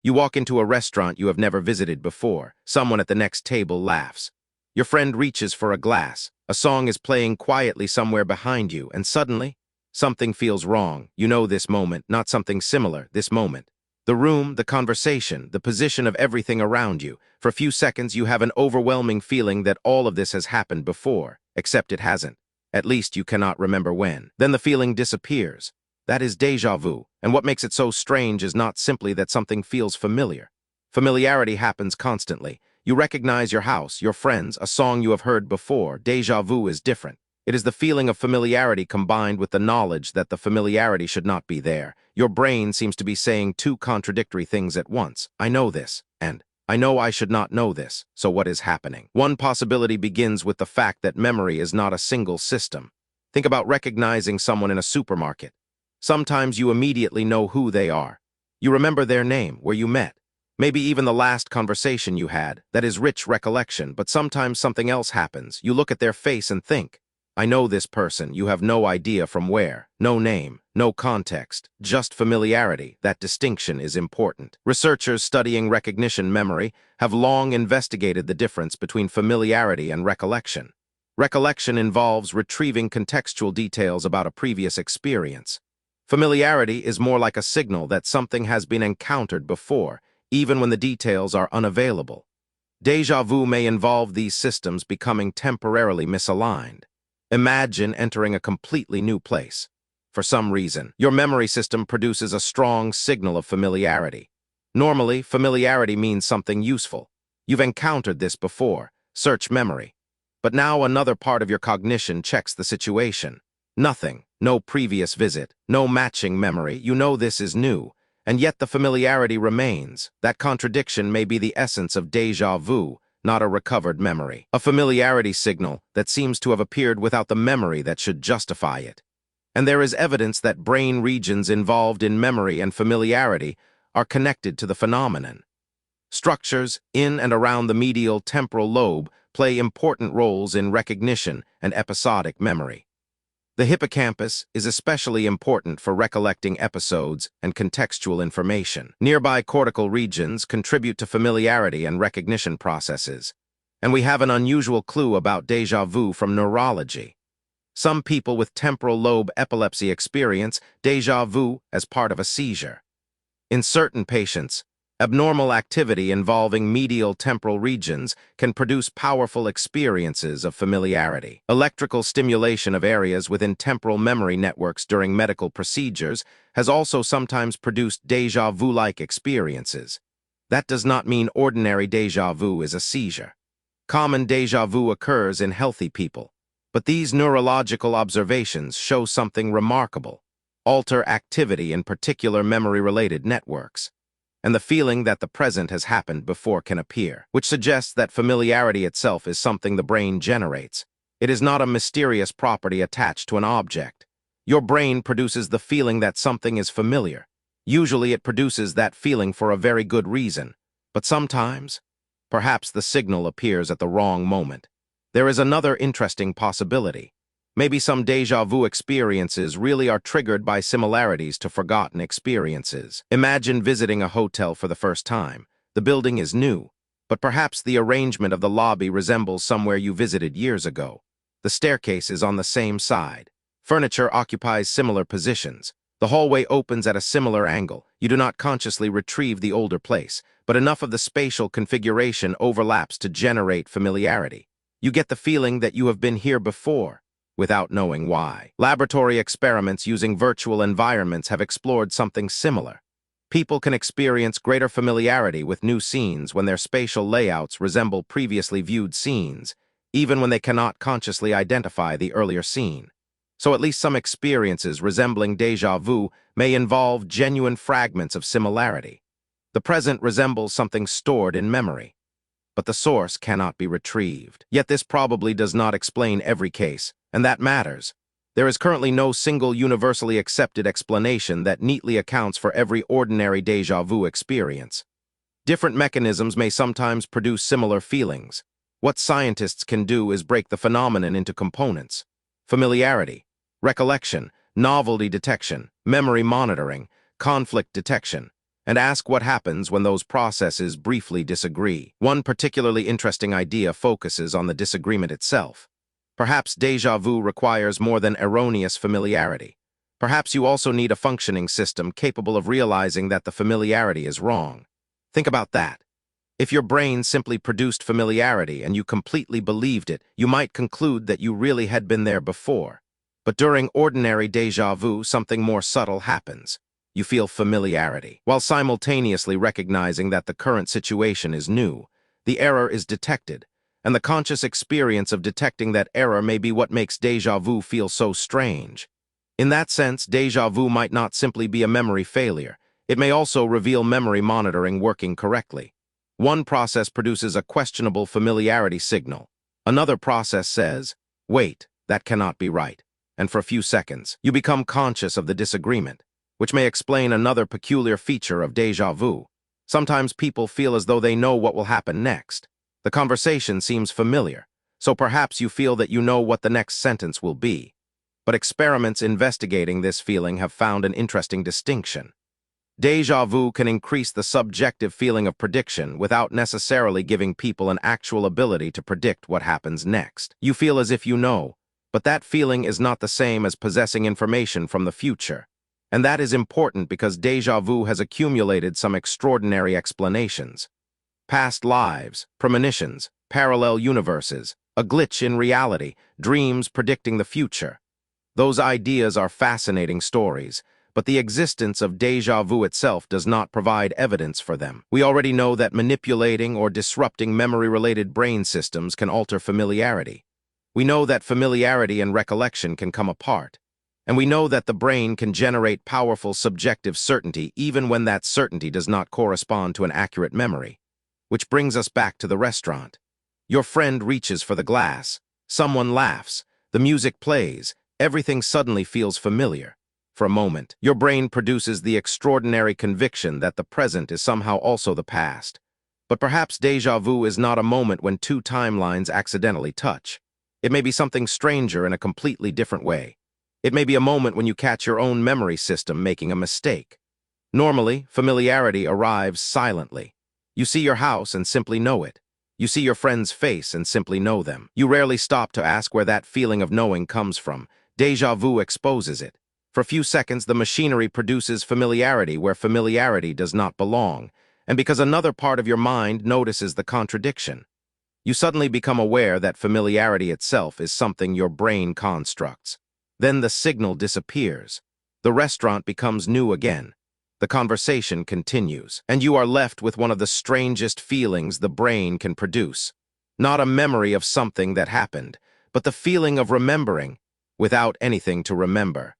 You walk into a restaurant you have never visited before. Someone at the next table laughs. Your friend reaches for a glass. A song is playing quietly somewhere behind you, and suddenly, something feels wrong. You know this moment, not something similar, this moment. The room, the conversation, the position of everything around you. For a few seconds, you have an overwhelming feeling that all of this has happened before, except it hasn't. At least you cannot remember when. Then the feeling disappears. That is déjà vu, and what makes it so strange is not simply that something feels familiar. Familiarity happens constantly. You recognize your house, your friends, a song you have heard before. Déjà vu is different. It is the feeling of familiarity combined with the knowledge that the familiarity should not be there. Your brain seems to be saying two contradictory things at once. I know this, and I know I should not know this. So what is happening? One possibility begins with the fact that memory is not a single system. Think about recognizing someone in a supermarket. Sometimes you immediately know who they are. You remember their name, where you met, maybe even the last conversation you had. That is rich recollection, but sometimes something else happens. You look at their face and think, I know this person. You have no idea from where, no name, no context, just familiarity. That distinction is important. Researchers studying recognition memory have long investigated the difference between familiarity and recollection. Recollection involves retrieving contextual details about a previous experience. Familiarity is more like a signal that something has been encountered before, even when the details are unavailable. Déjà vu may involve these systems becoming temporarily misaligned. Imagine entering a completely new place. For some reason, your memory system produces a strong signal of familiarity. Normally, familiarity means something useful. You've encountered this before. Search memory. But now another part of your cognition checks the situation. Nothing, no previous visit, no matching memory. You know this is new, and yet the familiarity remains. That contradiction may be the essence of déjà vu, not a recovered memory. A familiarity signal that seems to have appeared without the memory that should justify it. And there is evidence that brain regions involved in memory and familiarity are connected to the phenomenon. Structures in and around the medial temporal lobe play important roles in recognition and episodic memory. The hippocampus is especially important for recollecting episodes and contextual information. Nearby cortical regions contribute to familiarity and recognition processes. And we have an unusual clue about déjà vu from neurology. Some people with temporal lobe epilepsy experience déjà vu as part of a seizure. In certain patients, abnormal activity involving medial temporal regions can produce powerful experiences of familiarity. Electrical stimulation of areas within temporal memory networks during medical procedures has also sometimes produced déjà vu-like experiences. That does not mean ordinary déjà vu is a seizure. Common déjà vu occurs in healthy people, but these neurological observations show something remarkable: alter activity in particular memory-related networks. And the feeling that the present has happened before can appear, which suggests that familiarity itself is something the brain generates. It is not a mysterious property attached to an object. Your brain produces the feeling that something is familiar. Usually it produces that feeling for a very good reason, but sometimes, perhaps the signal appears at the wrong moment. There is another interesting possibility. Maybe some déjà vu experiences really are triggered by similarities to forgotten experiences. Imagine visiting a hotel for the first time. The building is new, but perhaps the arrangement of the lobby resembles somewhere you visited years ago. The staircase is on the same side. Furniture occupies similar positions. The hallway opens at a similar angle. You do not consciously retrieve the older place, but enough of the spatial configuration overlaps to generate familiarity. You get the feeling that you have been here before, without knowing why. Laboratory experiments using virtual environments have explored something similar. People can experience greater familiarity with new scenes when their spatial layouts resemble previously viewed scenes, even when they cannot consciously identify the earlier scene. So at least some experiences resembling déjà vu may involve genuine fragments of similarity. The present resembles something stored in memory, but the source cannot be retrieved. Yet this probably does not explain every case, and that matters. There is currently no single universally accepted explanation that neatly accounts for every ordinary déjà vu experience. Different mechanisms may sometimes produce similar feelings. What scientists can do is break the phenomenon into components: familiarity, recollection, novelty detection, memory monitoring, conflict detection, and ask what happens when those processes briefly disagree. One particularly interesting idea focuses on the disagreement itself. Perhaps déjà vu requires more than erroneous familiarity. Perhaps you also need a functioning system capable of realizing that the familiarity is wrong. Think about that. If your brain simply produced familiarity and you completely believed it, you might conclude that you really had been there before. But during ordinary déjà vu, something more subtle happens. You feel familiarity, while simultaneously recognizing that the current situation is new. The error is detected, and the conscious experience of detecting that error may be what makes déjà vu feel so strange. In that sense, déjà vu might not simply be a memory failure. It may also reveal memory monitoring working correctly. One process produces a questionable familiarity signal. Another process says, "Wait, that cannot be right." And for a few seconds, you become conscious of the disagreement, which may explain another peculiar feature of déjà vu. Sometimes people feel as though they know what will happen next. The conversation seems familiar, so perhaps you feel that you know what the next sentence will be. But experiments investigating this feeling have found an interesting distinction. Déjà vu can increase the subjective feeling of prediction without necessarily giving people an actual ability to predict what happens next. You feel as if you know, but that feeling is not the same as possessing information from the future. And that is important because déjà vu has accumulated some extraordinary explanations. Past lives, premonitions, parallel universes, a glitch in reality, dreams predicting the future. Those ideas are fascinating stories, but the existence of déjà vu itself does not provide evidence for them. We already know that manipulating or disrupting memory-related brain systems can alter familiarity. We know that familiarity and recollection can come apart. And we know that the brain can generate powerful subjective certainty even when that certainty does not correspond to an accurate memory. Which brings us back to the restaurant. Your friend reaches for the glass. Someone laughs. The music plays. Everything suddenly feels familiar. For a moment, your brain produces the extraordinary conviction that the present is somehow also the past. But perhaps déjà vu is not a moment when two timelines accidentally touch. It may be something stranger in a completely different way. It may be a moment when you catch your own memory system making a mistake. Normally, familiarity arrives silently. You see your house and simply know it. You see your friend's face and simply know them. You rarely stop to ask where that feeling of knowing comes from. Déjà vu exposes it. For a few seconds, the machinery produces familiarity where familiarity does not belong, and because another part of your mind notices the contradiction. You suddenly become aware that familiarity itself is something your brain constructs. Then the signal disappears. The restaurant becomes new again. The conversation continues, and you are left with one of the strangest feelings the brain can produce. Not a memory of something that happened, but the feeling of remembering without anything to remember.